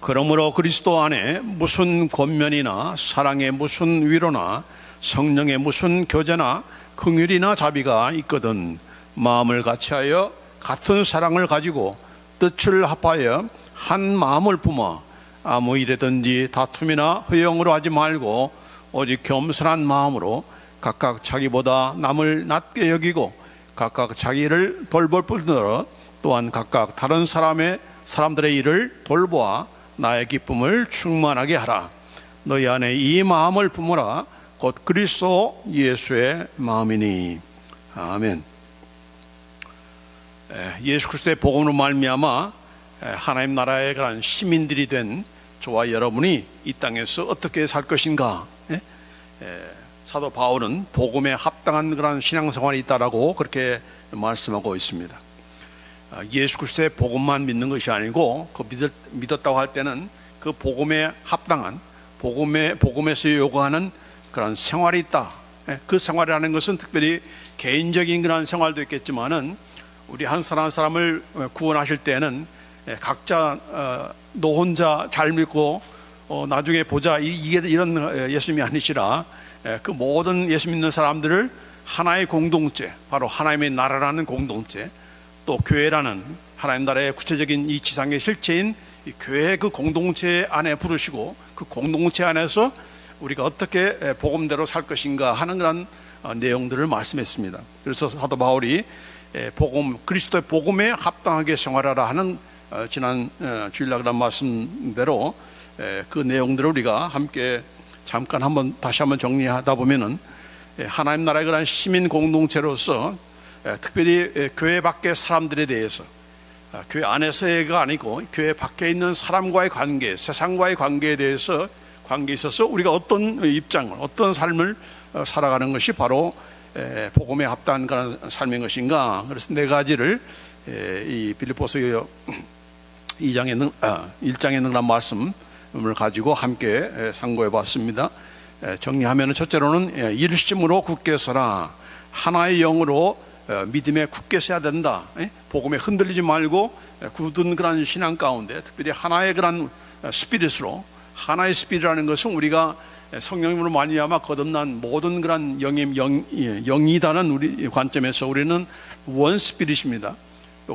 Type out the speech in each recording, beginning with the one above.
그러므로 그리스도 안에 무슨 권면이나 사랑의 무슨 위로나 성령의 무슨 교제나 긍휼이나 자비가 있거든 마음을 같이하여 같은 사랑을 가지고 뜻을 합하여 한 마음을 품어 아무 일에든지 다툼이나 허영으로 하지 말고 오직 겸손한 마음으로 각각 자기보다 남을 낮게 여기고 각각 자기를 돌볼 뿐더러 또한 각각 다른 사람들의 일을 돌보아 나의 기쁨을 충만하게 하라. 너희 안에 이 마음을 품으라. 곧 그리스도 예수의 마음이니. 아멘. 예수 그리스도의 복음으로 말미암아 하나님 나라의 그런 시민들이 된 저와 여러분이 이 땅에서 어떻게 살 것인가. 사도 바울은 복음에 합당한 그런 신앙생활이 있다라고 그렇게 말씀하고 있습니다. 예수 그리스도의 복음만 믿는 것이 아니고 그 믿었다고 할 때는 그 복음에 합당한 복음에서 요구하는 그런 생활이 있다. 그 생활이라는 것은 특별히 개인적인 그런 생활도 있겠지만은 우리 한 사람 한 사람을 구원하실 때는 각자 너 혼자 잘 믿고 나중에 보자 이런 예수님이 아니시라 그 모든 예수 믿는 사람들을 하나의 공동체, 바로 하나님의 나라라는 공동체, 또 교회라는 하나님 나라의 구체적인 이 지상의 실체인 이 교회 그 공동체 안에 부르시고 그 공동체 안에서 우리가 어떻게 복음대로 살 것인가 하는 그런 내용들을 말씀했습니다. 그래서 사도 바울이 그리스도의 복음에 합당하게 생활하라 하는 지난 주일날 그런 말씀대로 그 내용들을 우리가 함께 잠깐 다시 한번 정리하다 보면은 하나님 나라의 그런 시민 공동체로서 특별히 교회 밖의 사람들에 대해서 교회 안에서가 아니고 교회 밖에 있는 사람과의 관계, 세상과의 관계에 대해서 관계에 있어서 우리가 어떤 입장을, 어떤 삶을 살아가는 것이 바로 복음에 합당한 그런 삶인 것인가. 그래서 네 가지를 이 빌립보서 1장에 있는 그런 말씀을 가지고 함께 상고해 봤습니다. 정리하면 첫째로는 일심으로 굳게 서라. 하나의 영으로 믿음에 굳게 서야 된다. 복음에 흔들리지 말고 굳은 그런 신앙 가운데 특별히 하나의 그런 스피릿으로, 하나의 스피릿이라는 것은 우리가 성령님으로 말미암아 거듭난 모든 그런 영이다는 우리 관점에서 우리는 원 스피릿입니다.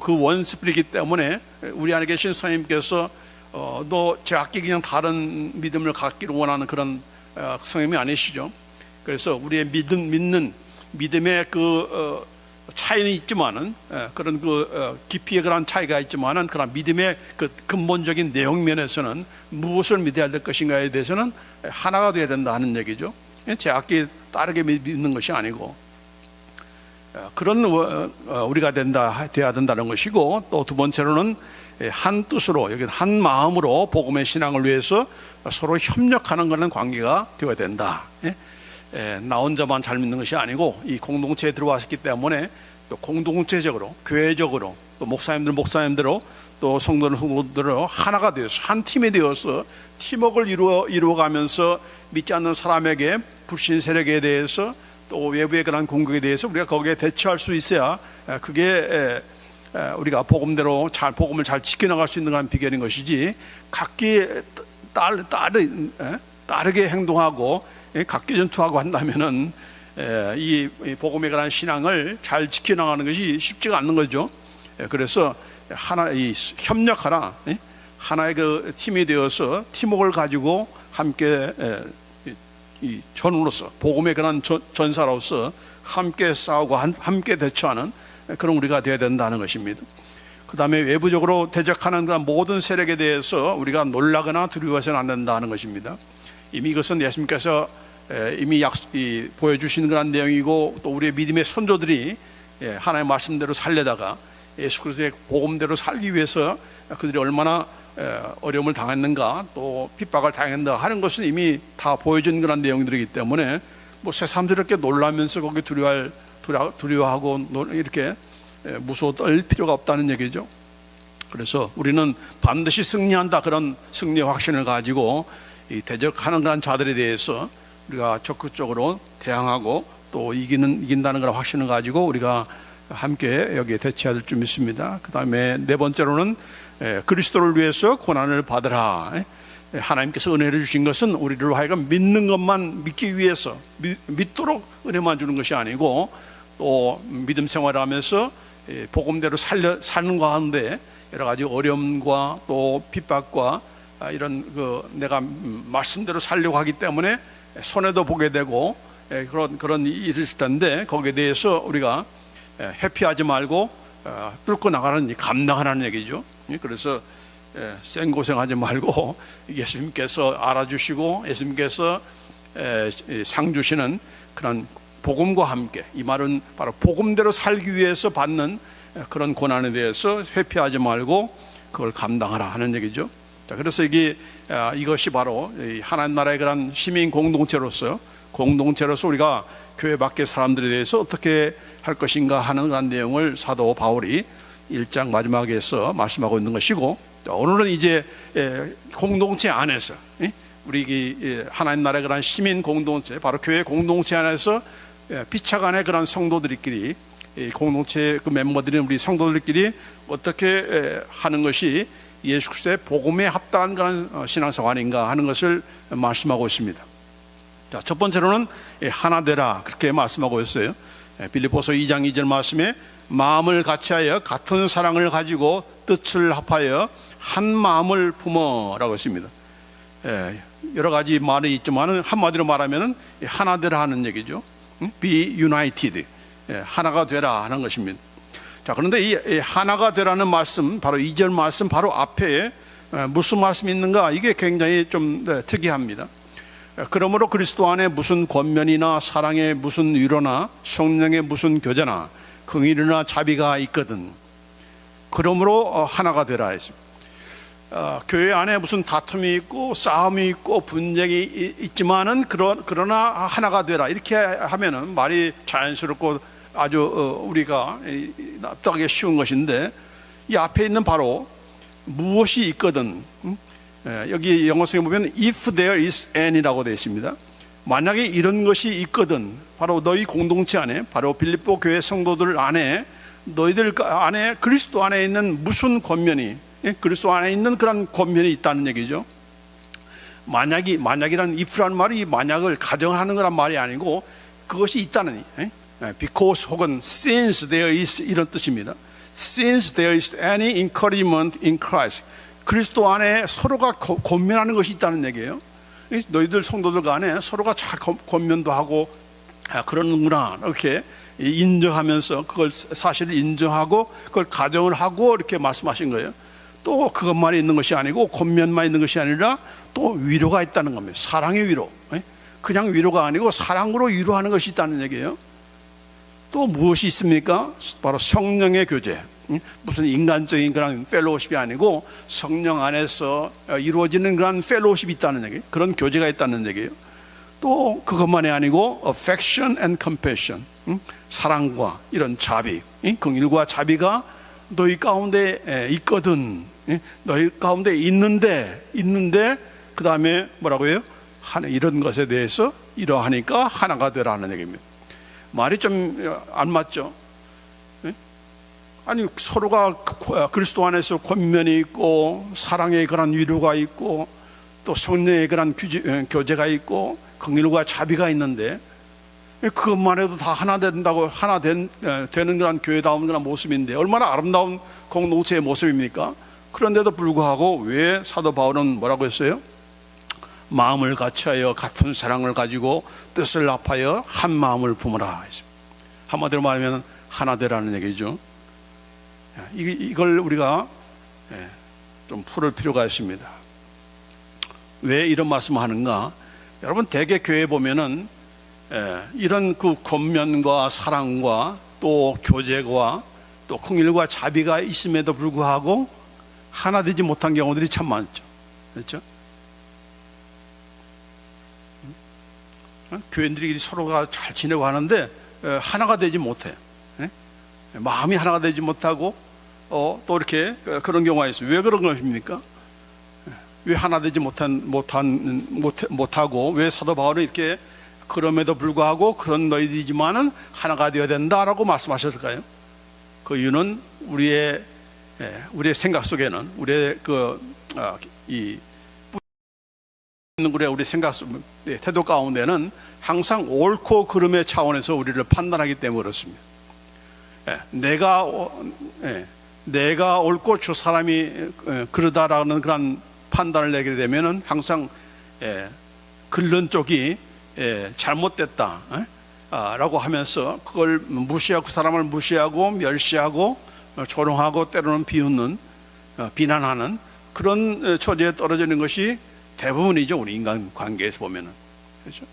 그 원 스피릿이기 때문에 우리 안에 계신 성령님께서 너 제각기 그냥 다른 믿음을 갖기를 원하는 그런 성령님이 아니시죠. 그래서 우리의 믿는 믿음의 그 차이는 있지만은 그런 그 깊이의 그런 차이가 있지만은 그런 믿음의 그 근본적인 내용 면에서는 무엇을 믿어야 될 것인가에 대해서는 하나가 되어야 된다 하는 얘기죠. 제각기 다르게 믿는 것이 아니고 그런 우리가 되어야 된다는 것이고, 또 두 번째로는 한 뜻으로, 여기 한 마음으로 복음의 신앙을 위해서 서로 협력하는 그런 관계가 되어야 된다. 나 혼자만 잘 믿는 것이 아니고 이 공동체에 들어왔기 때문에 또 공동체적으로, 교회적으로, 또 목사님대로, 또 성도들로 하나가 되어서 한 팀이 되어서 팀워크를 이루어가면서 믿지 않는 사람에게 불신 세력에 대해서 또 외부의 그런 공격에 대해서 우리가 거기에 대처할 수 있어야 그게 우리가 복음대로 복음을 잘 지켜나갈 수 있는 그런 비결인 것이지, 각기 다르게 행동하고 각기 전투하고 한다면은 이 복음에 관한 신앙을 잘 지켜나가는 것이 쉽지가 않는 거죠. 그래서 협력하라, 하나의 그 팀이 되어서 팀워크를 가지고 함께 이 전우로서, 복음의 그런 전사로서 함께 싸우고 함께 대처하는 그런 우리가 되어야 된다는 것입니다. 그 다음에 외부적으로 대적하는 그런 모든 세력에 대해서 우리가 놀라거나 두려워해서는 안 된다는 것입니다. 이미 이것은 예수님께서 이미 보여주시는 그런 내용이고, 또 우리의 믿음의 선조들이 하나님의 말씀대로 살려다가 예수 그리스도의 복음대로 살기 위해서 그들이 얼마나 어려움을 당했는가, 또 핍박을 당했는가 하는 것은 이미 다 보여준 그런 내용들이기 때문에 뭐 새삼스럽게 놀라면서 거기 두려워하고 이렇게 무서워 떨 필요가 없다는 얘기죠. 그래서 우리는 반드시 승리한다, 그런 승리의 확신을 가지고 이 대적하는 그런 자들에 대해서 우리가 적극적으로 대항하고 또 이긴다는 그런 확신을 가지고 우리가 함께 여기에 대처해야 될 줄 믿습니다. 그 다음에 네 번째로는 그리스도를 위해서 고난을 받으라. 하나님께서 은혜를 주신 것은 우리를 하여금 믿는 것만 믿기 위해서 믿도록 은혜만 주는 것이 아니고 또 믿음 생활을 하면서 복음대로 사는 가운데 여러 가지 어려움과 또 핍박과 이런 내가 말씀대로 살려고 하기 때문에 손해도 보게 되고 그런 일이 있을 텐데 거기에 대해서 우리가 회피하지 말고 뚫고 나가는 감당하라는 얘기죠. 그래서 생고생하지 말고 예수님께서 알아주시고 예수님께서 상 주시는 그런 복음과 함께, 이 말은 바로 복음대로 살기 위해서 받는 그런 고난에 대해서 회피하지 말고 그걸 감당하라 하는 얘기죠. 자, 그래서 이것이 바로 하나님 나라의 그런 시민 공동체로서 우리가 교회 밖의 사람들에 대해서 어떻게 할 것인가 하는 그런 내용을 사도 바울이 1장 마지막에서 말씀하고 있는 것이고, 오늘은 이제 공동체 안에서 우리 하나님 나라의 그런 시민 공동체, 바로 교회 공동체 안에서 피차간의 그런 성도들끼리, 공동체 그 멤버들인 우리 성도들끼리 어떻게 하는 것이 예수 그리스도의 복음에 합당한 그런 신앙생활 아닌가 하는 것을 말씀하고 있습니다. 자, 첫 번째로는 하나 되라, 그렇게 말씀하고 있어요. 빌립보서 2장 2절 말씀에 마음을 같이하여 같은 사랑을 가지고 뜻을 합하여 한 마음을 품어라고 했습니다. 여러 가지 말이 있지만 한마디로 말하면 하나 되라 하는 얘기죠. Be united, 하나가 되라 하는 것입니다. 자, 그런데 이 하나가 되라는 말씀, 바로 2절 말씀 바로 앞에 무슨 말씀이 있는가, 이게 굉장히 좀 특이합니다. 그러므로 그리스도 안에 무슨 권면이나 사랑의 무슨 위로나 성령의 무슨 교제나 긍휼이나 자비가 있거든. 그러므로 하나가 되라 했습니다. 교회 안에 무슨 다툼이 있고 싸움이 있고 분쟁이 있지만은 그러나 하나가 되라, 이렇게 하면은 말이 자연스럽고 아주 우리가 납득하기 쉬운 것인데, 이 앞에 있는 바로 무엇이 있거든, 여기 영어성에 보면 if there is any라고 되어 있습니다. 만약에 이런 것이 있거든, 바로 너희 공동체 안에, 바로 빌립보 교회 성도들 안에, 너희들 안에 그리스도 안에 있는 무슨 권면이, 그리스도 안에 있는 그런 권면이 있다는 얘기죠. 만약이란 if라는 말이 만약을 가정하는 거란 말이 아니고 그것이 있다는, because 혹은 since there is 이런 뜻입니다. Since there is any encouragement in Christ, 그리스도 안에 서로가 권면하는 것이 있다는 얘기예요. 너희들 성도들 간에 서로가 잘 권면도 하고 그러는구나, 이렇게 인정하면서 그걸 사실을 인정하고 그걸 가정을 하고 이렇게 말씀하신 거예요. 또 그것만 있는 것이 아니고 권면만 있는 것이 아니라 또 위로가 있다는 겁니다. 사랑의 위로, 그냥 위로가 아니고 사랑으로 위로하는 것이 있다는 얘기예요. 또 무엇이 있습니까? 바로 성령의 교제, 무슨 인간적인 그런 펠로우십이 아니고 성령 안에서 이루어지는 그런 펠로우십이 있다는 얘기예요. 그런 교제가 있다는 얘기예요. 또 그것만이 아니고 affection and compassion, 사랑과 이런 자비, 긍휼과 자비가 너희 가운데 있거든. 너희 가운데 있는데 그 다음에 뭐라고 해요? 이런 것에 대해서 이러하니까 하나가 되라는 얘기입니다. 말이 좀 안 맞죠? 아니, 서로가 그리스도 안에서 권면이 있고 사랑의 그런 위로가 있고 또 성령의 그런 교제가 있고 긍휼과 자비가 있는데 그것만 해도 다 하나 된다고, 하나 되는 그런 교회다운 그런 모습인데 얼마나 아름다운 공동체의 모습입니까? 그런데도 불구하고 왜 사도 바울은 뭐라고 했어요? 마음을 같이하여 같은 사랑을 가지고 뜻을 합하여 한 마음을 품으라 했습니다. 한마디로 말하면 하나 되라는 얘기죠. 이걸 우리가 좀 풀을 필요가 있습니다. 왜 이런 말씀을 하는가? 여러분, 대개 교회에 보면은 이런 그 권면과 사랑과 또 교제와 또 긍휼과 자비가 있음에도 불구하고 하나 되지 못한 경우들이 참 많죠. 그렇죠? 교인들이 서로가 잘 지내고 하는데 하나가 되지 못해요. 마음이 하나가 되지 못하고 또 이렇게 그런 경우가 있어요. 왜 그런 것입니까? 왜 하나 되지 못하고 왜 사도 바울은 이렇게 그럼에도 불구하고 그런 너희들이지만은 하나가 되어야 된다라고 말씀하셨을까요? 그 이유는 우리의 우리의 생각 속에는 우리의 이 있는 우리 생각 태도 가운데는 항상 옳고 그름의 차원에서 우리를 판단하기 때문에 그렇습니다. 내가 옳고 저 사람이 그러다라는 그런 판단을 내게 되면은 항상 긁는 쪽이 잘못됐다 라고 하면서 그걸 무시하고 그 사람을 무시하고 멸시하고 조롱하고 때로는 비웃는 비난하는 그런 처지에 떨어지는 것이 대부분이죠. 우리 인간 관계에서 보면은. 그렇죠?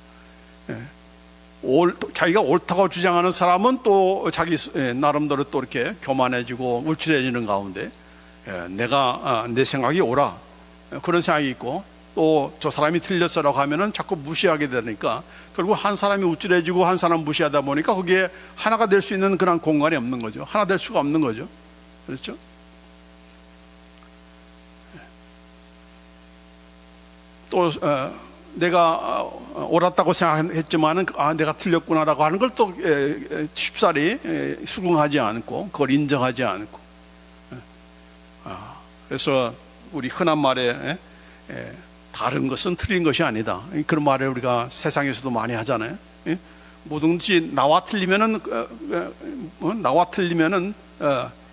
자기가 옳다고 주장하는 사람은 또 자기 나름대로 또 이렇게 교만해지고 울출해지는 가운데 내가 내 생각이 옳아 그런 생각이 있고 또 저 사람이 틀렸어라고 하면은 자꾸 무시하게 되니까 결국 한 사람이 우쭐해지고 한 사람 무시하다 보니까 거기에 하나가 될 수 있는 그런 공간이 없는 거죠. 하나 될 수가 없는 거죠. 그렇죠? 또 내가 옳았다고 생각했지만은 내가 틀렸구나라고 하는 걸 또 쉽사리 수긍하지 않고 그걸 인정하지 않고 그래서 우리 흔한 말에 다른 것은 틀린 것이 아니다. 그런 말을 우리가 세상에서도 많이 하잖아요. 뭐든지 나와 틀리면은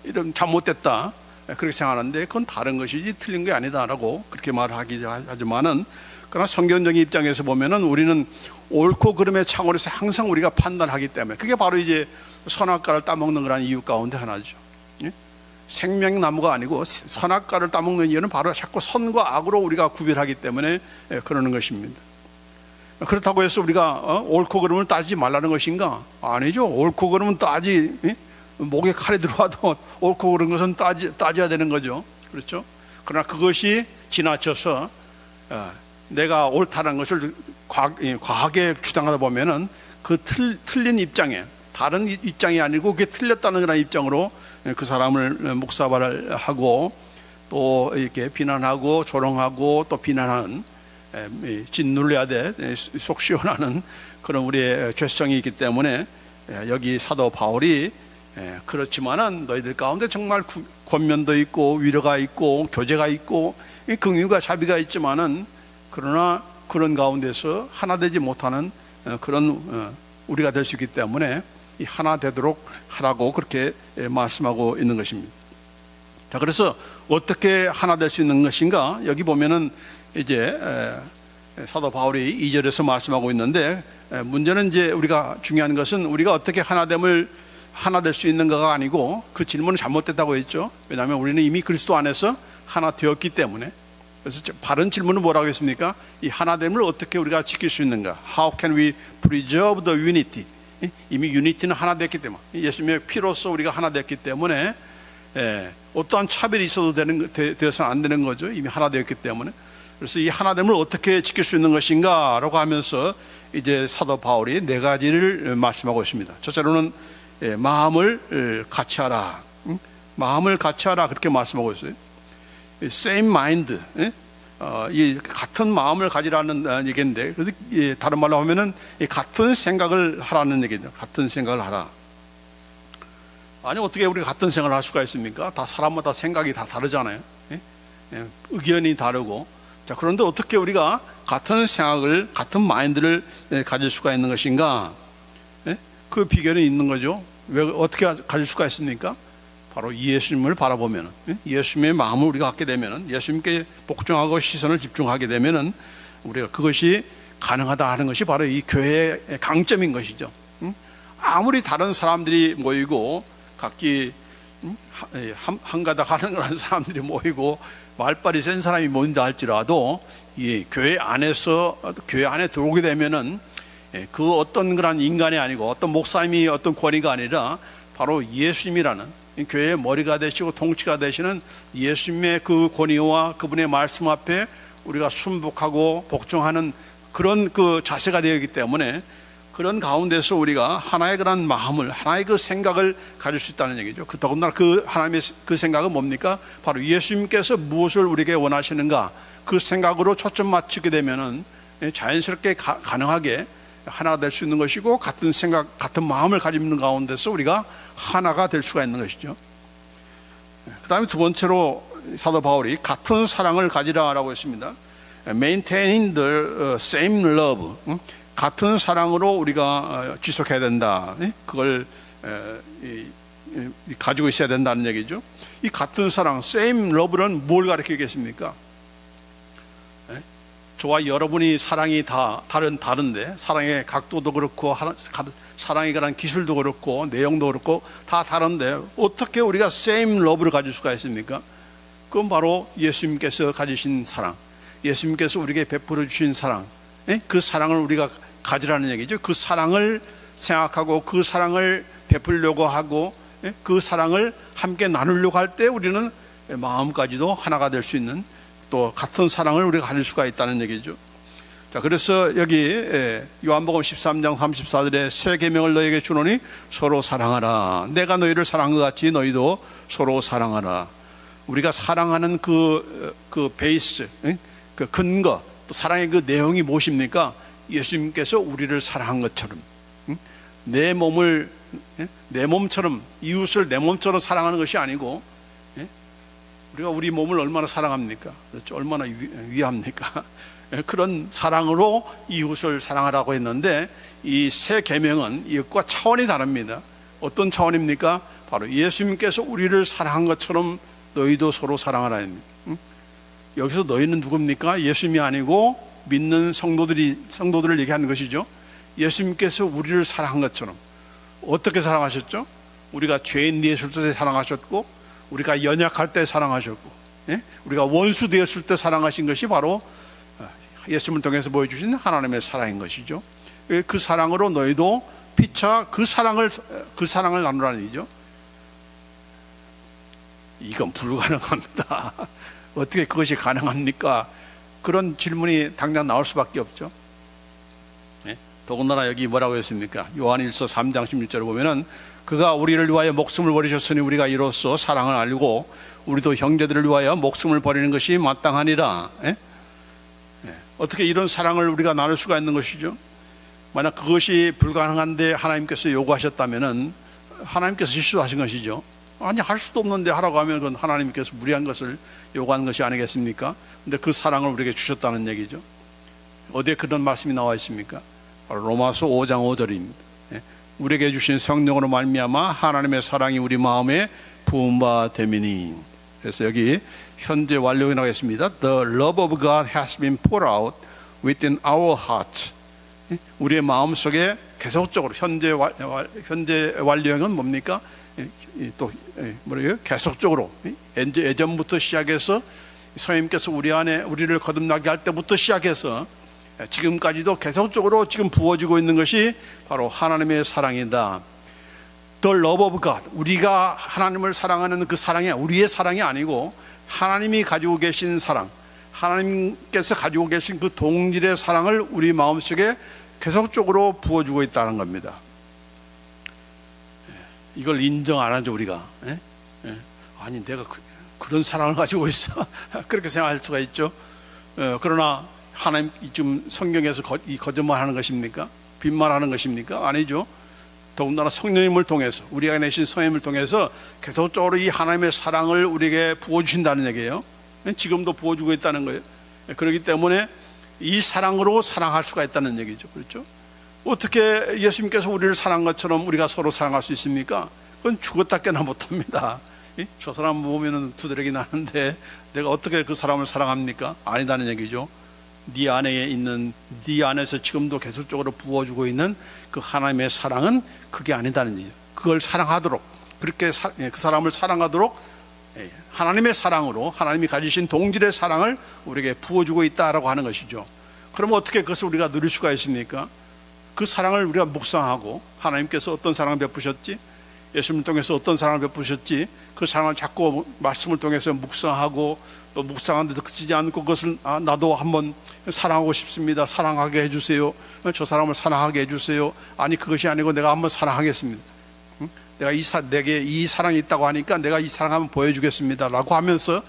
이런 잘못됐다 그렇게 생각하는데 그건 다른 것이지 틀린 게 아니다라고 그렇게 말하기 하지만은 그러나 성경적인 입장에서 보면은 우리는 옳고 그름의 창원에서 항상 우리가 판단하기 때문에 그게 바로 이제 선악과를 따먹는 그런 이유 가운데 하나죠. 생명나무가 아니고 선악과를 따먹는 이유는 바로 자꾸 선과 악으로 우리가 구별하기 때문에 그러는 것입니다. 그렇다고 해서 우리가 옳고 그름을 따지지 말라는 것인가? 아니죠. 옳고 그름은 목에 칼이 들어와도 옳고 그른 것은 따져야 되는 거죠. 그렇죠? 그러나 그것이 지나쳐서 내가 옳다는 것을 과하게 주장하다 보면은 그 틀린 입장에 다른 입장이 아니고 그게 틀렸다는 그런 입장으로 그 사람을 묵사발을 하고 또 이렇게 비난하고 조롱하고 또 비난하는 짓눌려야 돼 속 시원하는 그런 우리의 죄성이 있기 때문에 여기 사도 바울이 그렇지만은 너희들 가운데 정말 권면도 있고 위로가 있고 교제가 있고 긍휼과 자비가 있지만은 그러나 그런 가운데서 하나 되지 못하는 그런 우리가 될 수 있기 때문에 이 하나 되도록 하라고 그렇게 말씀하고 있는 것입니다. 자, 그래서 어떻게 하나 될 수 있는 것인가? 여기 보면은 이제 사도 바울이 2절에서 말씀하고 있는데 문제는 이제 우리가 중요한 것은 우리가 어떻게 하나 될 수 있는가가 아니고 그 질문은 잘못됐다고 했죠. 왜냐하면 우리는 이미 그리스도 안에서 하나 되었기 때문에. 그래서 바른 질문은 뭐라고 했습니까? 이 하나됨을 어떻게 우리가 지킬 수 있는가? How can we preserve the unity? 이미 유니티는 하나 됐기 때문에 예수님의 피로써 우리가 하나 됐기 때문에 어떠한 차별이 있어도 되어서는 안 되는 거죠. 이미 하나 되었기 때문에. 그래서 이 하나됨을 어떻게 지킬 수 있는 것인가 라고 하면서 이제 사도 바울이 네 가지를 말씀하고 있습니다. 첫째로는 마음을 같이 하라. 마음을 같이 하라 그렇게 말씀하고 있어요. Same mind, 이 같은 마음을 가지라는 얘기인데, 다른 말로 하면은 같은 생각을 하라는 얘기죠. 같은 생각을 하라. 아니 어떻게 우리가 같은 생각을 할 수가 있습니까? 다 사람마다 생각이 다 다르잖아요. 의견이 다르고. 자, 그런데 어떻게 우리가 같은 생각을, 같은 마인드를 가질 수가 있는 것인가? 그 비결이 있는 거죠. 왜 어떻게 가질 수가 있습니까? 바로 예수님을 바라보면, 예수님의 마음을 우리가 갖게 되면, 예수님께 복종하고 시선을 집중하게 되면 우리가 그것이 가능하다 하는 것이 바로 이 교회의 강점인 것이죠. 아무리 다른 사람들이 모이고 각기 한 가닥 하는 그런 사람들이 모이고 말빨이 센 사람이 모인다 할지라도 이 교회 안에서 교회 안에 들어오게 되면은 그 어떤 그런 인간이 아니고 어떤 목사님이 어떤 권위가 아니라 바로 예수님이라는 교회의 머리가 되시고 통치가 되시는 예수님의 그 권위와 그분의 말씀 앞에 우리가 순복하고 복종하는 그런 그 자세가 되어 있기 때문에 그런 가운데서 우리가 하나의 그런 마음을, 하나의 그 생각을 가질 수 있다는 얘기죠. 더군다나 그 하나님의 그 생각은 뭡니까? 바로 예수님께서 무엇을 우리에게 원하시는가 그 생각으로 초점 맞추게 되면은 자연스럽게 가능하게 하나가 될 수 있는 것이고 같은 생각, 같은 마음을 가지는 가운데서 우리가 하나가 될 수가 있는 것이죠. 그 다음에 두 번째로 사도 바울이 같은 사랑을 가지라라고 했습니다. Maintaining the same love. 같은 사랑으로 우리가 지속해야 된다. 그걸 가지고 있어야 된다는 얘기죠. 이 같은 사랑, same love는 뭘 가르치겠습니까? 저와 여러분이 사랑이 다 다른데 사랑의 각도도 그렇고 사랑에 관한 기술도 그렇고 내용도 그렇고 다 다른데 어떻게 우리가 same love를 가질 수가 있습니까? 그건 바로 예수님께서 가지신 사랑, 예수님께서 우리에게 베풀어 주신 사랑, 그 사랑을 우리가 가지라는 얘기죠. 그 사랑을 생각하고 그 사랑을 베풀려고 하고 그 사랑을 함께 나누려고 할 때 우리는 마음까지도 하나가 될 수 있는 또 같은 사랑을 우리가 가질 수가 있다는 얘기죠. 자, 그래서 여기 요한복음 13장 34절에 새 계명을 너에게 주노니 서로 사랑하라. 내가 너희를 사랑한 것 같이 너희도 서로 사랑하라. 우리가 사랑하는 그 베이스, 그 근거, 또 사랑의 그 내용이 무엇입니까? 예수님께서 우리를 사랑한 것처럼 내 몸처럼, 이웃을 내 몸처럼 사랑하는 것이 아니고, 우리가 우리 몸을 얼마나 사랑합니까? 그렇죠? 얼마나 위합니까? 그런 사랑으로 이웃을 사랑하라고 했는데 이 새 계명은 이것과 차원이 다릅니다. 어떤 차원입니까? 바로 예수님께서 우리를 사랑한 것처럼 너희도 서로 사랑하라. 여기서 너희는 누굽니까? 예수님이 아니고 믿는 성도들을 얘기하는 것이죠. 예수님께서 우리를 사랑한 것처럼. 어떻게 사랑하셨죠? 우리가 죄인 되었을 때 사랑하셨고, 우리가 연약할 때 사랑하셨고, 우리가 원수 되었을 때 사랑하신 것이 바로 예수님을 통해서 보여주신 하나님의 사랑인 것이죠. 그 사랑으로 너희도 피차 그 사랑을 나누라는 얘기죠. 이건 불가능합니다. 어떻게 그것이 가능합니까? 그런 질문이 당장 나올 수밖에 없죠. 더군다나 여기 뭐라고 했습니까? 요한일서 3장 16절을 보면은 그가 우리를 위하여 목숨을 버리셨으니 우리가 이로써 사랑을 알고 우리도 형제들을 위하여 목숨을 버리는 것이 마땅하니라. 어떻게 이런 사랑을 우리가 나눌 수가 있는 것이죠? 만약 그것이 불가능한데 하나님께서 요구하셨다면은 하나님께서 실수하신 것이죠. 아니, 할 수도 없는데 하라고 하면 그건 하나님께서 무리한 것을 요구하는 것이 아니겠습니까? 근데 그 사랑을 우리에게 주셨다는 얘기죠. 어디에 그런 말씀이 나와 있습니까? 바로 로마서 5장 5절입니다. 우리에게 주신 성령으로 말미암아 하나님의 사랑이 우리 마음에 부은 바 됨이니. 그래서 여기 현재 완료라고 했습니다. The love of God has been poured out within our heart. 우리의 마음 속에 계속적으로 현재 완료형은 뭡니까? 또 뭐래요? 계속적으로 예전부터 시작해서 성령님께서 우리 안에 우리를 거듭나게 할 때부터 시작해서 지금까지도 계속적으로 지금 부어지고 있는 것이 바로 하나님의 사랑이다. The love of God. 우리가 하나님을 사랑하는 그 사랑이 우리의 사랑이 아니고 하나님이 가지고 계신 사랑, 하나님께서 가지고 계신 그 동질의 사랑을 우리 마음속에 계속적으로 부어주고 있다는 겁니다. 이걸 인정 안 하죠, 우리가. 아니, 내가 그런 사랑을 가지고 있어. 그렇게 생각할 수가 있죠. 그러나 하나님 지금 성경에서 이 거짓말 하는 것입니까? 빈말하는 것입니까? 아니죠. 더군다나 성령님을 통해서, 우리가 내신 성령님을 통해서 계속적으로 이 하나님의 사랑을 우리에게 부어주신다는 얘기예요. 지금도 부어주고 있다는 거예요. 그렇기 때문에 이 사랑으로 사랑할 수가 있다는 얘기죠. 그렇죠? 어떻게 예수님께서 우리를 사랑한 것처럼 우리가 서로 사랑할 수 있습니까? 그건 죽었다 깨나 못합니다. 저 사람 보면은 두드러기 나는데 내가 어떻게 그 사람을 사랑합니까? 아니다는 얘기죠. 네 안에 있는, 네 안에서 지금도 계속적으로 부어주고 있는 그 하나님의 사랑은 그게 아니다는 얘기죠. 그걸 사랑하도록, 그렇게 그 사람을 사랑하도록 하나님의 사랑으로, 하나님이 가지신 동질의 사랑을 우리에게 부어주고 있다라고 하는 것이죠. 그러면 어떻게 그것을 우리가 누릴 수가 있습니까? 그 사랑을 우리가 묵상하고, 하나님께서 어떤 사랑을 베푸셨지, 예수님을 통해서 어떤 사랑을 베푸셨지, 그 사랑을 자꾸 말씀을 통해서 묵상하고, 또 묵상하는데도 그치지 않고 그것을 나도 한번 사랑하고 싶습니다. 사랑하게 해주세요. 저 사람을 사랑하게 해주세요. 아니, 그것이 아니고 내가 한번 사랑하겠습니다. 내게 이 사랑이 있다고 하니까 내가 이 사랑 한번 보여주겠습니다 라고 하면서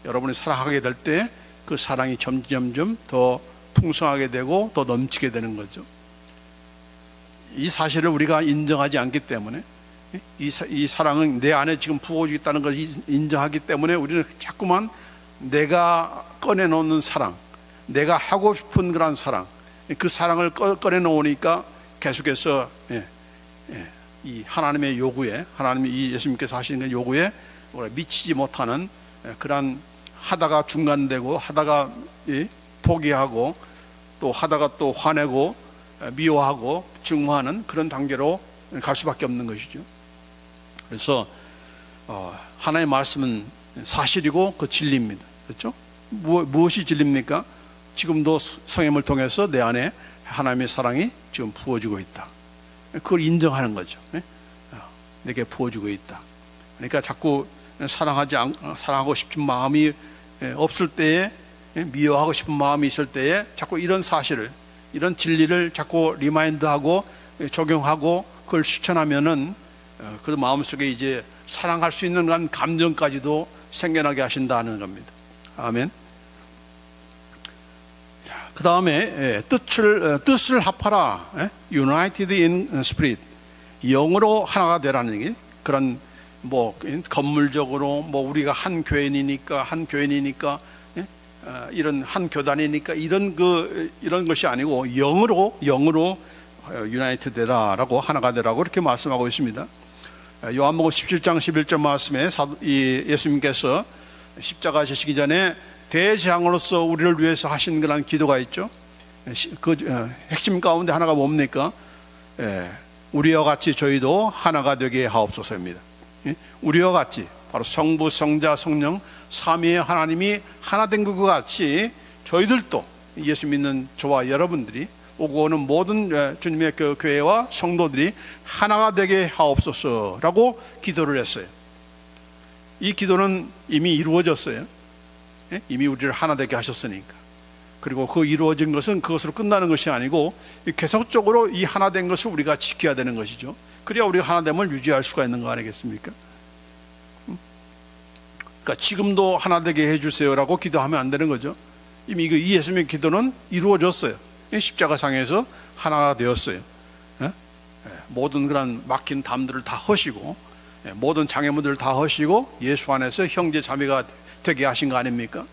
여러분이 사랑하게 될 때 그 사랑이 점점 더 풍성하게 되고 더 넘치게 되는 거죠. 이 사실을 우리가 인정하지 않기 때문에, 이 사랑은 내 안에 지금 부어지고 있다는 걸 인정하기 때문에 우리는 자꾸만 내가 꺼내놓는 사랑, 내가 하고 싶은 그런 사랑, 그 사랑을 꺼내놓으니까 계속해서 이 하나님의 요구에, 하나님이 이 예수님께서 하시는 요구에 미치지 못하는 그런, 하다가 중간되고 하다가 포기하고 또 하다가 또 화내고 미워하고 증오하는 그런 단계로 갈 수밖에 없는 것이죠. 그래서 하나님의 말씀은 사실이고 그 진리입니다. 그렇죠? 무엇이 진리입니까? 지금도 성령을 통해서 내 안에 하나님의 사랑이 지금 부어지고 있다. 그걸 인정하는 거죠. 내게 부어지고 있다. 그러니까 자꾸 사랑하고 싶은 마음이 없을 때에, 미워하고 싶은 마음이 있을 때에 자꾸 이런 사실을, 이런 진리를 자꾸 리마인드하고 적용하고 그걸 실천하면은 그 마음속에 이제 사랑할 수 있는 그런 감정까지도 생겨나게 하신다는 겁니다. 아멘. 그 다음에 뜻을 합하라. United in spirit. 영으로 하나가 되라는 얘기. 그런 건물적으로 우리가 한 교인이니까 이런 한 교단이니까 이런 것이 아니고 영으로 유나이트 되라라고, 하나가 되라고 이렇게 말씀하고 있습니다. 요한복음 17장 11절 말씀에 예수님께서 십자가 지시기 전에 대제사장으로서 우리를 위해서 하신 그런 기도가 있죠. 그 핵심 가운데 하나가 뭡니까? 우리와 같이 저희도 하나가 되게 하옵소서입니다. 우리와 같이, 바로 성부, 성자, 성령 삼위의 하나님이 하나 된 것 같이 저희들도, 예수 믿는 저와 여러분들이, 오고 오는 모든 주님의 그 교회와 성도들이 하나가 되게 하옵소서라고 기도를 했어요. 이 기도는 이미 이루어졌어요. 이미 우리를 하나 되게 하셨으니까. 그리고 그 이루어진 것은 그것으로 끝나는 것이 아니고 계속적으로 이 하나 된 것을 우리가 지켜야 되는 것이죠. 그래야 우리가 하나됨을 유지할 수가 있는 거 아니겠습니까? 그러니까 지금도 하나 되게 해주세요라고 기도하면 안 되는 거죠. 이미 이 예수님의 기도는 이루어졌어요. 십자가상에서 하나가 되었어요. 모든 그런 막힌 담들을 다 허시고, 모든 장애물들을 다 허시고 예수 안에서 형제 자매가 되게 하신 거 아닙니까?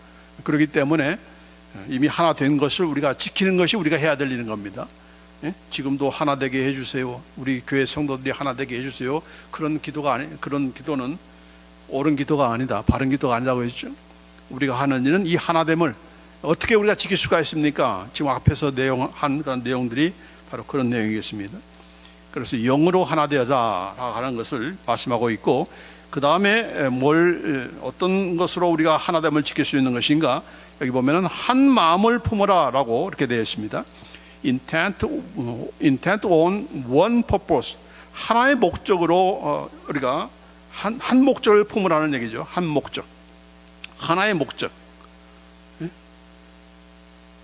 그렇기 때문에 이미 하나 된 것을 우리가 지키는 것이 우리가 해야 될 일인 겁니다. 지금도 하나 되게 해주세요. 우리 교회 성도들이 하나 되게 해주세요. 그런 기도는 옳은 기도가 아니다, 바른 기도가 아니라고 했죠. 우리가 하는 일은 이 하나됨을 어떻게 우리가 지킬 수가 있습니까? 지금 앞에서 한 그런 내용들이 바로 그런 내용이겠습니다. 그래서 영으로 하나 되어라 하는 것을 말씀하고 있고, 그 다음에 어떤 것으로 우리가 하나됨을 지킬 수 있는 것인가? 여기 보면은 한 마음을 품어라 라고 이렇게 되어 있습니다. Intent on one purpose. 하나의 목적으로 우리가 한 목적을 품으라는 얘기죠. 한 목적, 하나의 목적.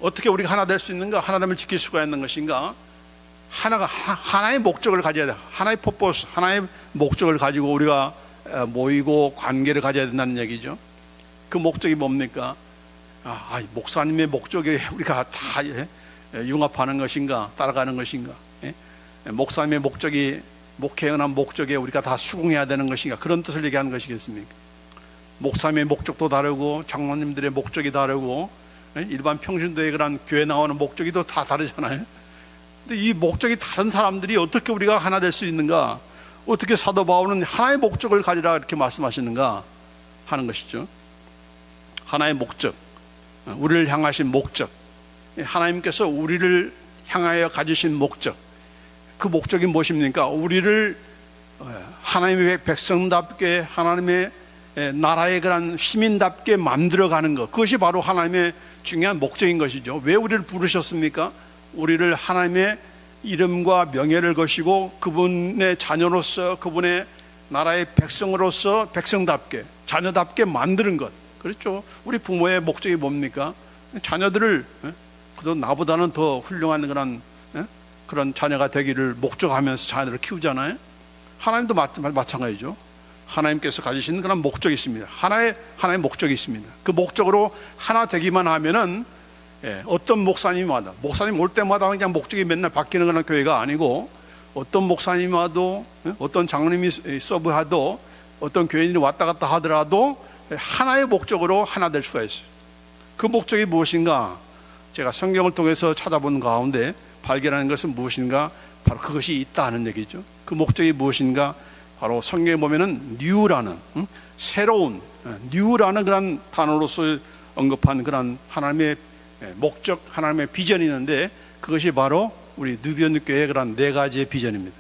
어떻게 우리가 하나 될 수 있는가? 하나됨을 지킬 수가 있는 것인가? 하나의 목적을 가져야 돼. 하나의 purpose, 하나의 목적을 가지고 우리가 모이고 관계를 가져야 된다는 얘기죠. 그 목적이 뭡니까? 목사님의 목적이 우리가 다 융합하는 것인가? 따라가는 것인가? 목사님의 목적이, 목회에 관한 목적에 우리가 다 수긍해야 되는 것인가? 그런 뜻을 얘기하는 것이겠습니까? 목사님의 목적도 다르고 장로님들의 목적이 다르고 일반 평신도의 그런 교회 나오는 목적이 또 다 다르잖아요. 근데 이 목적이 다른 사람들이 어떻게 우리가 하나 될 수 있는가? 어떻게 사도 바울은 하나의 목적을 가지라 이렇게 말씀하시는가 하는 것이죠. 하나의 목적, 우리를 향하신 목적, 하나님께서 우리를 향하여 가지신 목적, 그 목적이 무엇입니까? 우리를 하나님의 백성답게, 하나님의 나라의 그런 시민답게 만들어가는 것, 그것이 바로 하나님의 중요한 목적인 것이죠. 왜 우리를 부르셨습니까? 우리를 하나님의 이름과 명예를 거시고 그분의 자녀로서, 그분의 나라의 백성으로서 백성답게, 자녀답게 만드는 것. 그렇죠. 우리 부모의 목적이 뭡니까? 자녀들을, 그래도 나보다는 더 훌륭한 그런 자녀가 되기를 목적하면서 자녀들을 키우잖아요. 하나님도 마찬가지죠. 하나님께서 가지신 그런 목적이 있습니다. 하나의 목적이 있습니다. 그 목적으로 하나 되기만 하면은 어떤 목사님 올 때마다 그냥 목적이 맨날 바뀌는 그런 교회가 아니고, 어떤 목사님이 와도, 어떤 장로님이 서브하도, 어떤 교인이 왔다 갔다 하더라도 하나의 목적으로 하나 될 수가 있어요. 그 목적이 무엇인가? 제가 성경을 통해서 찾아본 가운데 발견하는 것은 무엇인가? 바로 그것이 있다 하는 얘기죠. 그 목적이 무엇인가? 바로 성경에 보면은 new라는, 새로운, new라는 그런 단어로서 언급한 그런 하나님의 목적, 하나님의 비전이 있는데, 그것이 바로 우리 누비온 교회의 그런 네 가지의 비전입니다.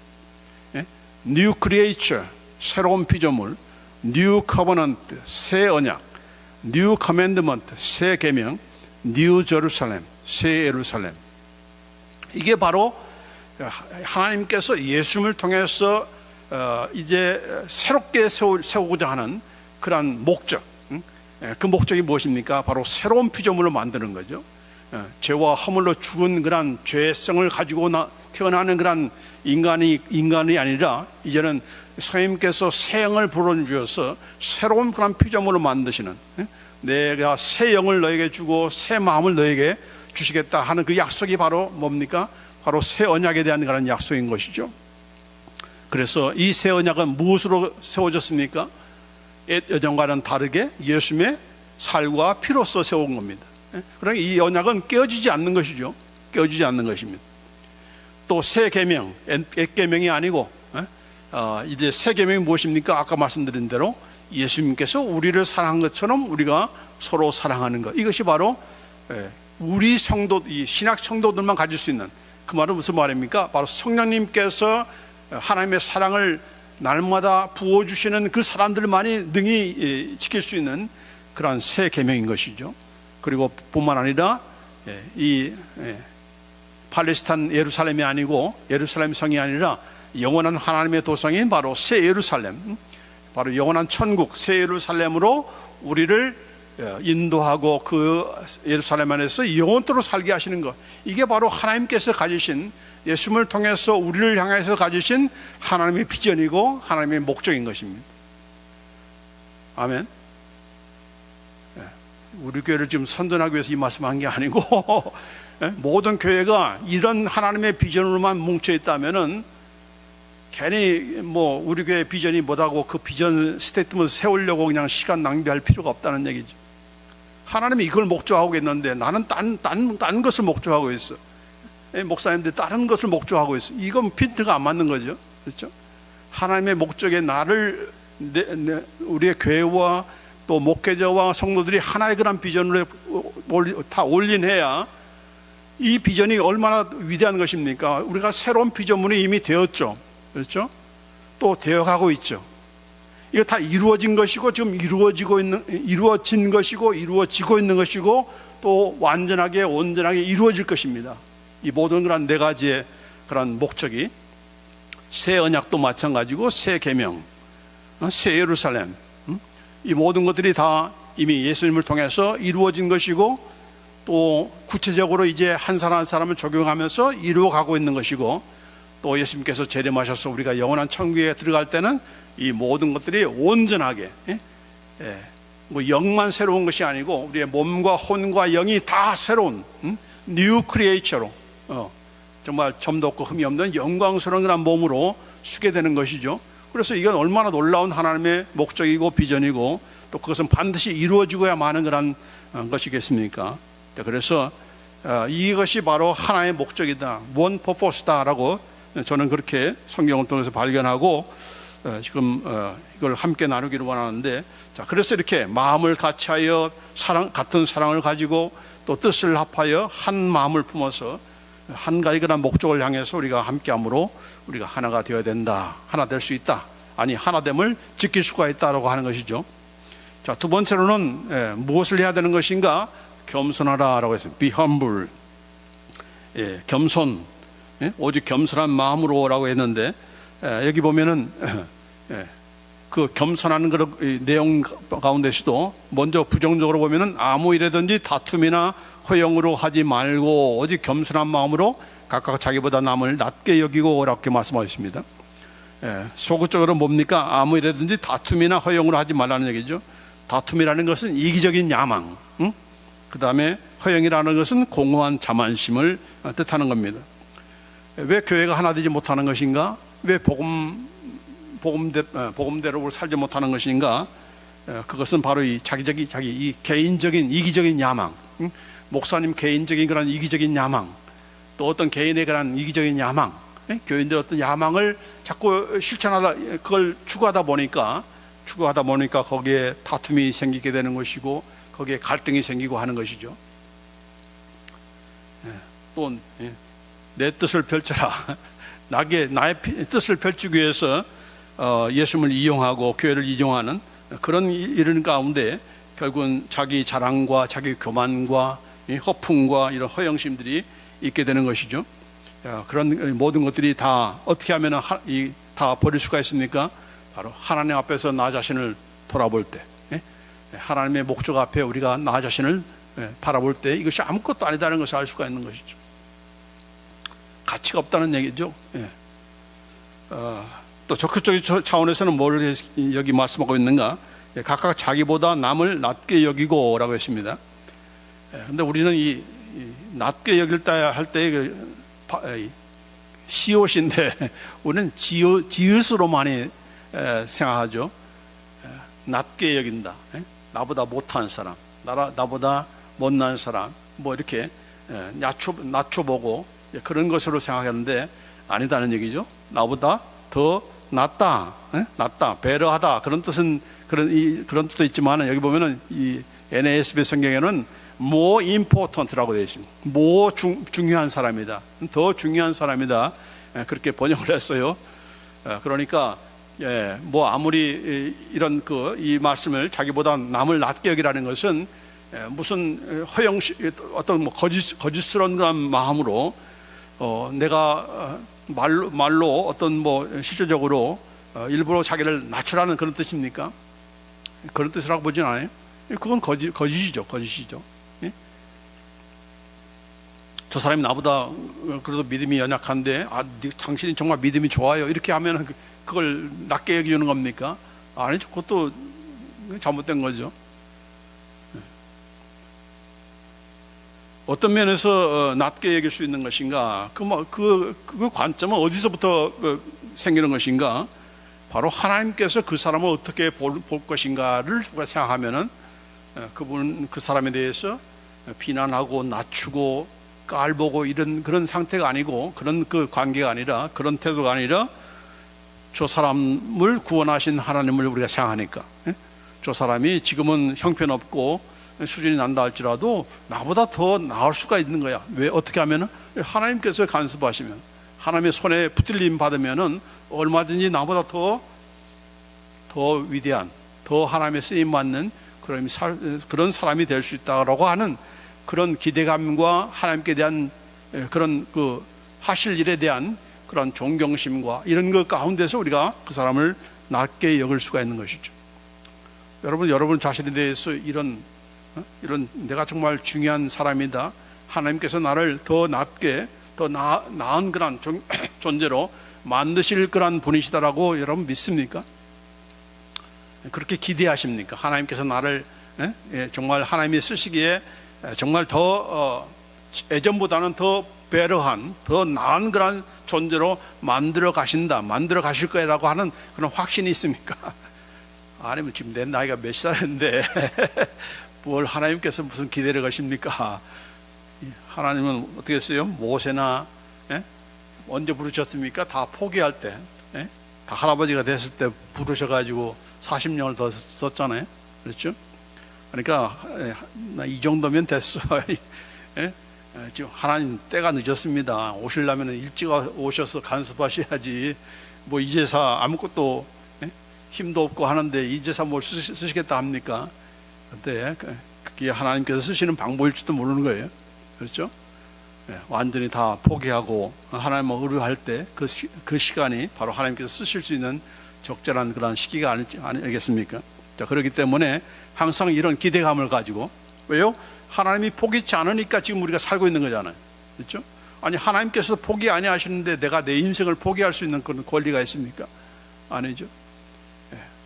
New creature, 새로운 피조물, New covenant, 새 언약, New commandment, 새 계명, New Jerusalem, 새 예루살렘. 이게 바로 하나님께서 예수님을 통해서 이제 새롭게 세우고자 하는 그런 목적. 그 목적이 무엇입니까? 바로 새로운 피조물을 만드는 거죠. 죄와 허물로 죽은 그런 죄성을 가지고 태어나는 그런 인간이 아니라 이제는 성령님께서 새 영을 불어주셔서 새로운 그런 피조물을 만드시는, 내가 새 영을 너에게 주고 새 마음을 너에게 주시겠다 하는 그 약속이 바로 뭡니까? 바로 새 언약에 대한 그런 약속인 것이죠. 그래서 이 새 언약은 무엇으로 세워졌습니까? 옛 언약과는 다르게 예수님의 살과 피로써 세운 겁니다. 그러니까 이 언약은 깨어지지 않는 것이죠. 깨어지지 않는 것입니다. 또 새 계명, 옛 계명이 아니고 이제 새 계명이 무엇입니까? 아까 말씀드린 대로 예수님께서 우리를 사랑한 것처럼 우리가 서로 사랑하는 것. 이것이 바로 우리 성도, 이 신약 성도들만 가질 수 있는, 그 말은 무슨 말입니까? 바로 성령님께서 하나님의 사랑을 날마다 부어주시는 그 사람들만이 능히 지킬 수 있는 그러한 새 계명인 것이죠. 그리고 뿐만 아니라 이 팔레스타인 예루살렘이 아니고, 예루살렘 성이 아니라 영원한 하나님의 도성인 바로 새 예루살렘, 바로 영원한 천국 새 예루살렘으로 우리를 인도하고 그 예루살렘 안에서 영원토록 살게 하시는 것. 이게 바로 하나님께서 가지신, 예수님을 통해서 우리를 향해서 가지신 하나님의 비전이고 하나님의 목적인 것입니다. 아멘. 우리 교회를 지금 선전하기 위해서 이 말씀한 게 아니고 모든 교회가 이런 하나님의 비전으로만 뭉쳐 있다면은 괜히 뭐 우리 교회 비전이 뭐다고 그 비전 스테이트먼트 세우려고 그냥 시간 낭비할 필요가 없다는 얘기죠. 하나님이 이걸 목적하고 있는데 나는 딴 것을 목적하고 있어. 목사님들 다른 것을 목적하고 있어. 이건 핀트가 안 맞는 거죠. 그렇죠? 하나님의 목적에 나를 우리의 교회와 또 목회자와 성도들이 하나의 그런 비전으로 다 올인해야 이 비전이 얼마나 위대한 것입니까? 우리가 새로운 피조물이 이미 되었죠. 그렇죠? 또 되어가고 있죠. 이거 다 이루어진 것이고 지금 이루어진 것이고 이루어지고 있는 것이고 또 완전하게 온전하게 이루어질 것입니다. 이 모든 그런 네 가지의 그런 목적이 새 언약도 마찬가지고 새 계명, 새 예루살렘, 이 모든 것들이 다 이미 예수님을 통해서 이루어진 것이고 또 구체적으로 이제 한 사람 한 사람을 적용하면서 이루어가고 있는 것이고 또 예수님께서 재림하셔서 우리가 영원한 천국에 들어갈 때는 이 모든 것들이 온전하게 뭐 영만 새로운 것이 아니고 우리의 몸과 혼과 영이 다 새로운 뉴 크리에이처로 정말 점도 없고 흠이 없는 영광스러운 그런 몸으로 쓰게 되는 것이죠. 그래서 이건 얼마나 놀라운 하나님의 목적이고 비전이고 또 그것은 반드시 이루어지고야 마는 그런 것이겠습니까? 그래서 이것이 바로 하나의 목적이다, one purpose다라고 저는 그렇게 성경을 통해서 발견하고 지금 이걸 함께 나누기를 원하는데, 자, 그래서 이렇게 마음을 같이하여 같은 사랑을 가지고 또 뜻을 합하여 한 마음을 품어서 한 가지 그런 목적을 향해서 우리가 함께함으로 우리가 하나가 되어야 된다, 하나 될 수 있다, 아니 하나됨을 지킬 수가 있다라고 하는 것이죠. 자, 두 번째로는 무엇을 해야 되는 것인가? 겸손하라라고 했습니다. Be humble. 겸손, 오직 겸손한 마음으로라고 했는데 여기 보면은 그 겸손한 그런 내용 가운데서도 먼저 부정적으로 보면은 아무 일이든지 다툼이나 허영으로 하지 말고 오직 겸손한 마음으로 각각 자기보다 남을 낮게 여기고 이렇게 말씀하셨습니다. 소극적으로 뭡니까? 아무 일이든지 다툼이나 허영으로 하지 말라는 얘기죠. 다툼이라는 것은 이기적인 야망, 그 다음에 허영이라는 것은 공허한 자만심을 뜻하는 겁니다. 왜 교회가 하나 되지 못하는 것인가? 왜 복음대로 살지 못하는 것인가? 그것은 바로 이 자기 개인적인 이기적인 야망, 목사님 개인적인 그런 이기적인 야망, 또 어떤 개인의 그런 이기적인 야망, 교인들 어떤 야망을 자꾸 실천하다 그걸 추구하다 보니까 거기에 다툼이 생기게 되는 것이고 거기에 갈등이 생기고 하는 것이죠. 또 내 뜻을 펼쳐라. 나의 뜻을 펼치기 위해서 예수님을 이용하고 교회를 이용하는 그런 이런 가운데 결국은 자기 자랑과 자기 교만과 허풍과 이런 허영심들이 있게 되는 것이죠. 그런 모든 것들이 다 어떻게 하면 다 버릴 수가 있습니까? 바로 하나님 앞에서 나 자신을 돌아볼 때, 하나님의 목적 앞에 우리가 나 자신을 바라볼 때 이것이 아무것도 아니다는 것을 알 수가 있는 것이죠. 가치가 없다는 얘기죠. 또 적극적인 차원에서는 뭘 여기 말씀하고 있는가? 각각 자기보다 남을 낮게 여기고 라고 했습니다. 근데 우리는 이 낮게 여길 때 할 때 시옷인데 우리는 지읒으로 많이 생각하죠. 낮게 여긴다. 나보다 못한 사람, 나보다 못난 사람, 뭐 이렇게 낮춰보고 그런 것으로 생각하는데 아니다는 얘기죠. 나보다 더 낫다, 배려하다 그런 뜻은 그런 뜻도 있지만 여기 보면은 이 NASB 성경에는 more important라고 되어 있습니다. 중요한 사람이다, 더 중요한 사람이다 그렇게 번역을 했어요. 그러니까 뭐 아무리 이런 이 말씀을 자기보다 남을 낮게 여기라는 것은 무슨 어떤 뭐 거짓스러운 그런 마음으로 내가 말로 어떤 뭐 실질적으로 일부러 자기를 낮추라는 그런 뜻입니까? 그런 뜻이라고 보진 않아요. 그건 거짓이죠. 예? 저 사람이 나보다 그래도 믿음이 연약한데 당신이 정말 믿음이 좋아요 이렇게 하면 그걸 낮게 여기는 겁니까? 아니죠. 그것도 잘못된 거죠. 어떤 면에서 낮게 여길 수 있는 것인가? 그 관점은 어디서부터 생기는 것인가? 바로 하나님께서 그 사람을 어떻게 볼 것인가를 생각하면은 그 사람에 대해서 비난하고 낮추고 깔보고 이런 그런 상태가 아니고 그런 그 관계가 아니라 그런 태도가 아니라 저 사람을 구원하신 하나님을 우리가 생각하니까 저 사람이 지금은 형편없고 수준이 난다 할지라도 나보다 더 나을 수가 있는 거야. 왜? 어떻게 하면은 하나님께서 간섭하시면 하나님의 손에 붙들림 받으면은 얼마든지 나보다 더 위대한, 더 하나님의 쓰임 받는 그런 사람이 될 수 있다라고 하는 그런 기대감과 하나님께 대한 그런 하실 일에 대한 그런 존경심과 이런 것 가운데서 우리가 그 사람을 낮게 여길 수가 있는 것이죠. 여러분 자신에 대해서 이런 내가 정말 중요한 사람이다. 하나님께서 나를 더 낮게 더 나은 그런 존재로 만드실 그런 분이시다라고 여러분 믿습니까? 그렇게 기대하십니까? 하나님께서 나를 정말 하나님이 쓰시기에 정말 더 예전보다는 더 배려한 더 나은 그런 존재로 만들어 가실 거라고 하는 그런 확신이 있습니까? 아니면 지금 내 나이가 몇 살인데 뭘 하나님께서 무슨 기대를 가십니까? 하나님은 어떻게 했어요? 모세나 언제 부르셨습니까? 다 포기할 때, 다 할아버지가 됐을 때 부르셔가지고 40년을 더 썼잖아요. 그렇죠? 그러니까 이 정도면 됐어. 지금 하나님 때가 늦었습니다. 오시려면 일찍 오셔서 간섭하셔야지. 뭐 이제사 아무것도 힘도 없고 하는데 이제사 뭘 쓰시겠다 합니까? 그때 그게 하나님께서 쓰시는 방법일지도 모르는 거예요. 그렇죠? 완전히 다 포기하고 하나님을 의뢰할 때 그 시간이 바로 하나님께서 쓰실 수 있는 적절한 그런 시기가 아니겠습니까? 자, 그렇기 때문에 항상 이런 기대감을 가지고, 왜요? 하나님이 포기치 않으니까 지금 우리가 살고 있는 거잖아요. 그렇죠? 아니, 하나님께서 포기 아니하시는데 내가 내 인생을 포기할 수 있는 그런 권리가 있습니까? 아니죠.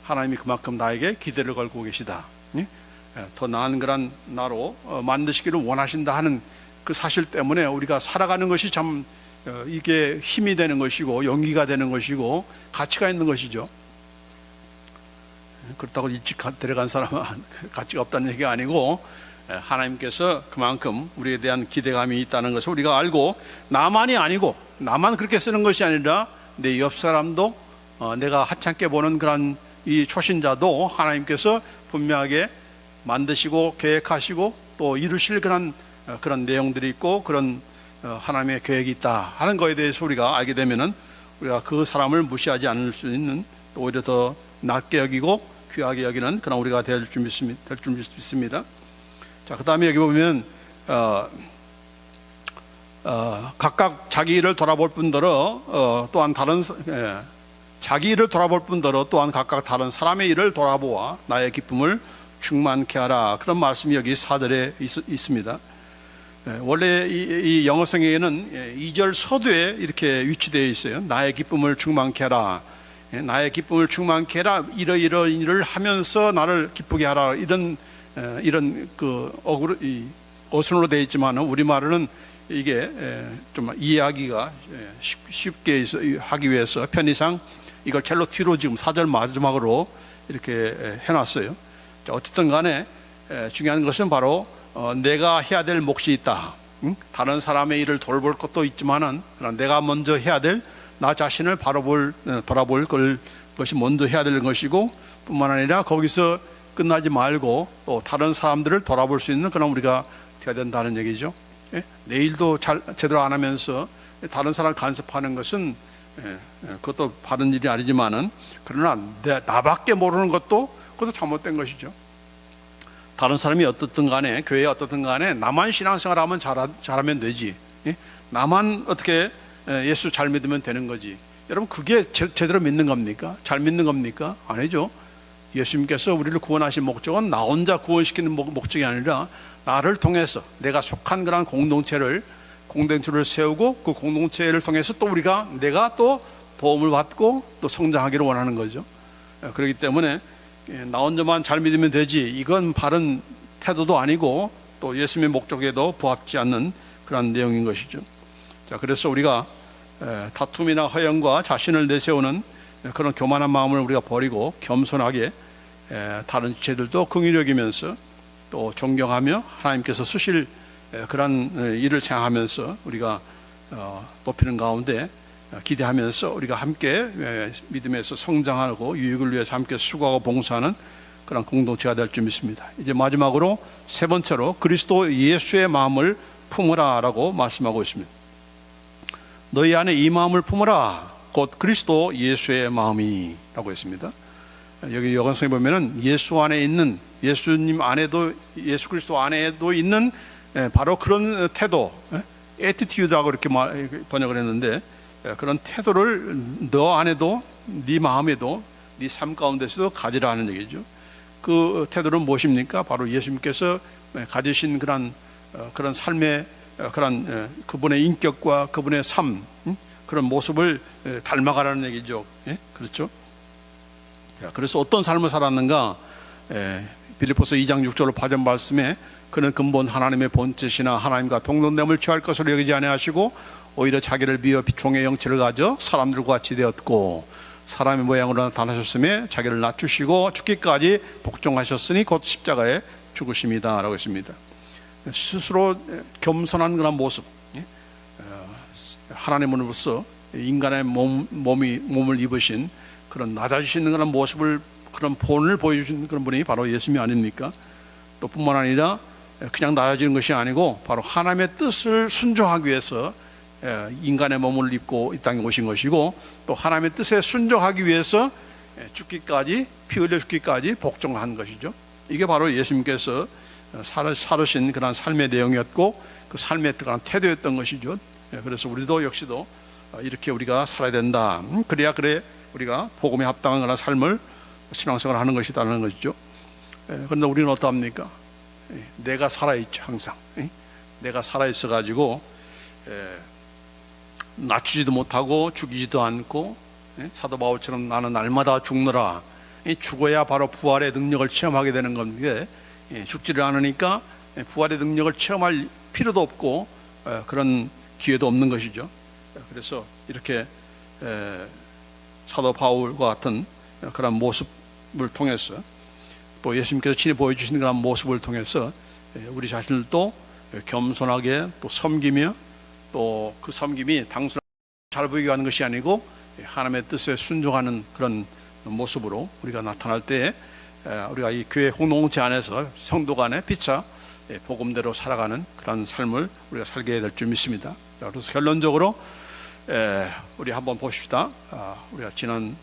하나님이 그만큼 나에게 기대를 걸고 계시다. 더 나은 그런 나로 만드시기를 원하신다 하는 그 사실 때문에 우리가 살아가는 것이 참 이게 힘이 되는 것이고 용기가 되는 것이고 가치가 있는 것이죠. 그렇다고 일찍 데려간 사람은 가치가 없다는 얘기가 아니고 하나님께서 그만큼 우리에 대한 기대감이 있다는 것을 우리가 알고, 나만이 아니고 나만 그렇게 쓰는 것이 아니라 내 옆 사람도 내가 하찮게 보는 그런 이 초신자도 하나님께서 분명하게 만드시고 계획하시고 또 이루실 그런 내용들이 있고 그런 하나님의 계획이 있다 하는 것에 대해서 우리가 알게 되면은 우리가 그 사람을 무시하지 않을 수 있는, 또 오히려 더 낮게 여기고 귀하게 여기는 그런 우리가 될 줄 믿습니다. 자, 그 다음에 여기 보면 각각 자기 일을 돌아볼 뿐더러 또한 다른 자기 일을 돌아볼 뿐더러 또한 각각 다른 사람의 일을 돌아보아 나의 기쁨을 충만케 하라. 그런 말씀이 여기 4절에 있습니다. 원래 이 영어성에는 2절 서두에 이렇게 위치되어 있어요. 나의 기쁨을 충만케 하라. 나의 기쁨을 충만케 해라. 이러이러한 일을 하면서 나를 기쁘게 하라. 이런 그 어순으로 되어 있지만 우리말로는 이게 좀 이해하기가 쉽게 하기 위해서 편의상 이걸 첼로 뒤로 지금 4절 마지막으로 이렇게 해놨어요. 어쨌든 간에 중요한 것은 바로 내가 해야 될 몫이 있다. 다른 사람의 일을 돌볼 것도 있지만은 내가 먼저 해야 될 나 자신을 돌아볼 것이 먼저 해야 되는 것이고, 뿐만 아니라 거기서 끝나지 말고 또 다른 사람들을 돌아볼 수 있는 그런 우리가 되어야 된다는 얘기죠. 내 일도 제대로 안 하면서 다른 사람을 간섭하는 것은 그것도 바른 일이 아니지만은, 그러나 나밖에 모르는 그것도 잘못된 것이죠. 다른 사람이 어떻든 간에, 교회에 어떻든 간에 나만 신앙생활하면 잘하면 되지. 나만 어떻게 예수 잘 믿으면 되는 거지. 여러분, 그게 제대로 믿는 겁니까? 잘 믿는 겁니까? 아니죠. 예수님께서 우리를 구원하신 목적은 나 혼자 구원시키는 목적이 아니라 나를 통해서 내가 속한 그런 공동체를 세우고 그 공동체를 통해서 또 내가 또 도움을 받고 또 성장하기를 원하는 거죠. 그렇기 때문에 나 혼자만 잘 믿으면 되지, 이건 바른 태도도 아니고 또 예수님의 목적에도 부합지 않는 그런 내용인 것이죠. 자, 그래서 우리가 다툼이나 허영과 자신을 내세우는 그런 교만한 마음을 우리가 버리고 겸손하게 다른 지체들도 긍휼히 여기면서 또 존경하며 하나님께서 쓰실 그런 일을 생각하면서 우리가 높이는 가운데 기대하면서 우리가 함께 믿음에서 성장하고 유익을 위해서 함께 수고하고 봉사하는 그런 공동체가 될 줄 믿습니다. 이제 마지막으로 세 번째로 그리스도 예수의 마음을 품으라 라고 말씀하고 있습니다. 너희 안에 이 마음을 품으라, 곧 그리스도 예수의 마음이 라고 했습니다. 여기 여관성에 보면은 예수 안에 있는, 예수님 안에도, 예수 그리스도 안에도 있는 바로 그런 태도, 에티튜드라고 이렇게 번역을 했는데, 그런 태도를 너 안에도, 네 마음에도, 네 삶 가운데서도 가지라 하는 얘기죠. 그 태도는 무엇입니까? 바로 예수님께서 가지신 그런 삶의 그런 그분의 인격과 그분의 삶, 그런 모습을 닮아가라는 얘기죠. 그렇죠? 그래서 어떤 삶을 살았는가? 빌립보서 2장 6절 8절 말씀에 그는 근본 하나님의 본체시나 하나님과 동등됨을 취할 것으로 여기지 아니하시고 오히려 자기를 비어 종의 형체를 가져 사람들과 같이 되었고 사람의 모양으로 나타나셨으며 자기를 낮추시고 죽기까지 복종하셨으니 곧 십자가에 죽으심이다 라고 했습니다. 스스로 겸손한 그런 모습, 하나님으로서 인간의 몸을 입으신 그런 낮아지시는 그런 모습을, 그런 본을 보여주신 그런 분이 바로 예수님이 아닙니까? 또 뿐만 아니라 그냥 낮아지는 것이 아니고 바로 하나님의 뜻을 순종하기 위해서 인간의 몸을 입고 이 땅에 오신 것이고, 또 하나님의 뜻에 순종하기 위해서 죽기까지, 피 흘려 죽기까지 복종한 것이죠. 이게 바로 예수님께서 살으신 그런 삶의 내용이었고 그 삶의 그런 태도였던 것이죠. 그래서 우리도 역시도 이렇게 우리가 살아야 된다. 그래야 우리가 복음에 합당한 그런 삶을 신앙생활을 하는 것이라는 것이죠. 그런데 우리는 어떠합니까? 내가 살아있죠. 항상 내가 살아있어 가지고 낮추지도 못하고 죽이지도 않고, 사도 바울처럼 나는 날마다 죽노라. 죽어야 바로 부활의 능력을 체험하게 되는 건데 죽지를 않으니까 부활의 능력을 체험할 필요도 없고 그런 기회도 없는 것이죠. 그래서 이렇게 사도 바울과 같은 그런 모습을 통해서 또 예수님께서 친히 보여주신 그런 모습을 통해서 우리 자신들도 겸손하게 또 섬기며 또 그 섬김이 단순하게 잘 보이게 하는 것이 아니고 하나님의 뜻에 순종하는 그런 모습으로 우리가 나타날 때 우리가 이 교회 공동체 안에서 성도 간에 피차 복음대로 살아가는 그런 삶을 우리가 살게 될 줄 믿습니다. 그래서 결론적으로 우리 한번 보십시다. 우리가 지난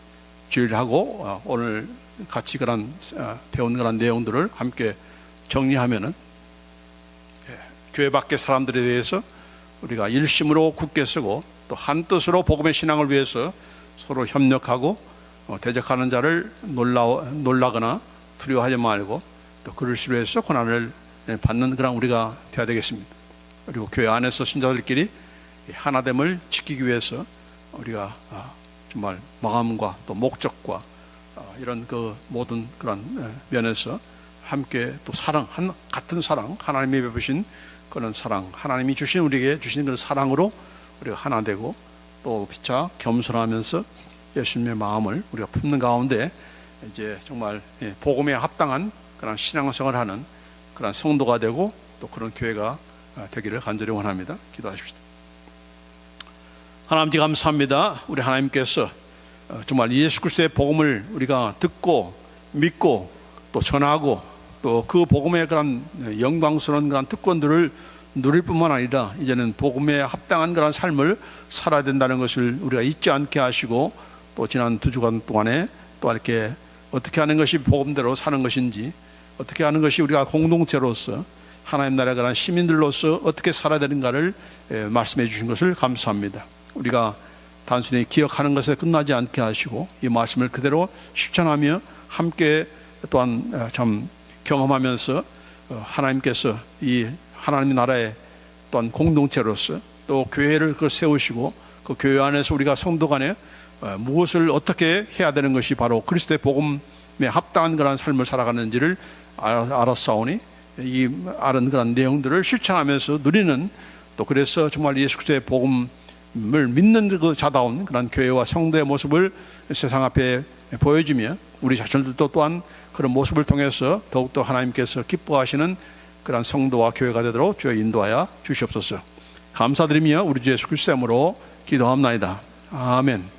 주일하고 오늘 같이 그런 배운 그런 내용들을 함께 정리하면은 교회 밖의 사람들에 대해서 우리가 일심으로 굳게 서고 또 한 뜻으로 복음의 신앙을 위해서 서로 협력하고 대적하는 자를 놀라거나 두려워하지 말고 또 그를 싫어해서 고난을 받는 그런 우리가 되어야 되겠습니다. 그리고 교회 안에서 신자들끼리 하나됨을 지키기 위해서 우리가 정말 마음과 또 목적과 이런 그 모든 그런 면에서 함께 또 사랑, 같은 사랑, 하나님이 베푸신 그런 사랑, 하나님이 주신 우리에게 주신 그런 사랑으로 우리가 하나 되고 또 피차 겸손하면서 예수님의 마음을 우리가 품는 가운데 이제 정말 복음에 합당한 그런 신앙생활을 하는 그런 성도가 되고 또 그런 교회가 되기를 간절히 원합니다. 기도하십시다. 하나님 감사합니다. 우리 하나님께서 정말 예수 그리스도의 복음을 우리가 듣고 믿고 또 전하고 또 그 복음의 그런 영광스러운 그런 특권들을 누릴 뿐만 아니라 이제는 복음에 합당한 그런 삶을 살아야 된다는 것을 우리가 잊지 않게 하시고 또 지난 2주간 동안에 또 이렇게 어떻게 하는 것이 복음대로 사는 것인지 어떻게 하는 것이 우리가 공동체로서 하나님 나라의 그런 시민들로서 어떻게 살아야 되는가를 말씀해 주신 것을 감사합니다. 우리가 단순히 기억하는 것에 끝나지 않게 하시고 이 말씀을 그대로 실천하며 함께 또한 참 경험하면서 하나님께서 이 하나님 나라의 또한 공동체로서 또 교회를 세우시고 그 교회 안에서 우리가 성도 간에 무엇을 어떻게 해야 되는 것이 바로 그리스도의 복음에 합당한 그런 삶을 살아가는지를 알았사오니 이 아는 그런 내용들을 실천하면서 누리는 또 그래서 정말 예수 그리스도의 복음을 믿는 그 자다운 그런 교회와 성도의 모습을 세상 앞에 보여주며 우리 자신들도 또한 그런 모습을 통해서 더욱더 하나님께서 기뻐하시는 그런 성도와 교회가 되도록 주여 인도하여 주시옵소서. 감사드리며 우리 주 예수 그리스도의 이름으로 기도합나이다. 아멘.